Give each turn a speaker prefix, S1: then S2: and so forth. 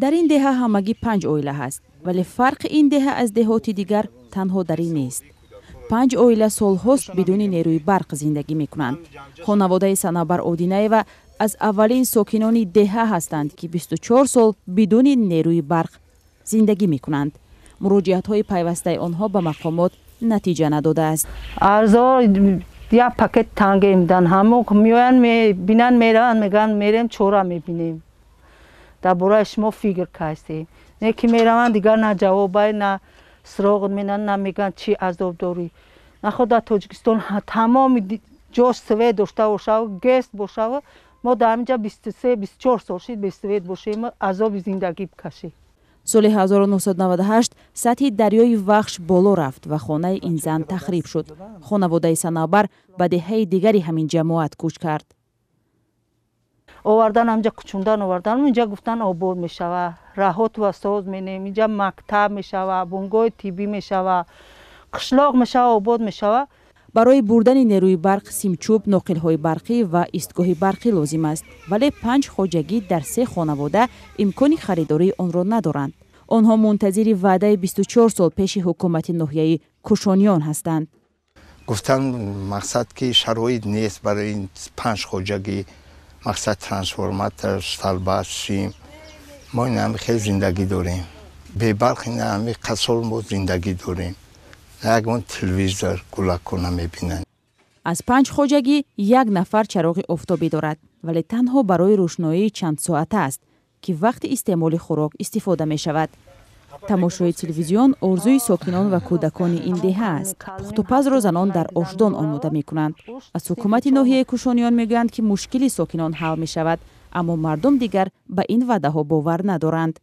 S1: در این دهه همگی 5 اویله هست، ولی فرق این دهه از دهات دیگر تنها در این نیست. 5 اویله سالهاست بدون نیروی برق زندگی میکنند. خانواده صنوبر اودینایوا از اولین ساکنان دهه هستند که 24 سال بدون نیروی برق زندگی میکنند. مراجعت های پیوسته آنها به مقامات نتیجه نداده است.
S2: ارزا یا پاکت تانگ میدن، همون میان میبینن میرن میگن میریم چورا میبینیم. درباره‌اش ما فکر کردیم. نه که میرن دیگر نه جوابای نه سراغ میدن نه میگن چی عذاب داری. نه خود در تاجیکستان تمام جا سوید داشته باشه و گست باشه و ما در اینجا 23 24 سال شد به سوید باشیم عذاب زندگی بکشیم.
S1: سال 1998 سطح دریای وخش بالا رفت و خانه این زن تخریب شد. خانواده صنوبر به دهه دیگری همین جماعت کوچ کرد.
S2: آوردن همجا کچوندن آوردن اینجا گفتن آباد میشوه، راحت و ساز مینیم، اینجا مکتب میشوه، بنگاه طبی میشوه، قشلاق میشوه، آباد میشوه.
S1: برای بردن نیروی برق سیمچوب، ناقل‌های برقی و ایستگاه برقی لازم است، ولی 5 خواجگی در 3 خانواده امکان خریداری آن را ندارند. آنها منتظر وعده 24 سال پیش حکومت ناحیه کوشانیان هستند.
S3: گفتن مقصد که شرایط نیست برای این 5 خواجگی، مقصد ترانسفورماتور سالباس شیم. ما این همه خیلی زندگی داریم، به برق این همه قصال ما زندگی داریم. نگون تلویزیون گلکونه میبینن.
S1: از 5 خواجگی 1 نفر چراغ آفتابی دارد، ولی تنها برای روشنایی چند ساعته است که وقت استعمال خوراک استفاده می شود. تماشای تلویزیون آرزوی ساکنان و کودکان این دهه است. پخت و پز را زنان در آشدان آماده می کنند. از حکومت ناحیه کوشانیان می گویند که مشکل ساکنان حل می شود، اما مردم دیگر به این وعده ها باور ندارند.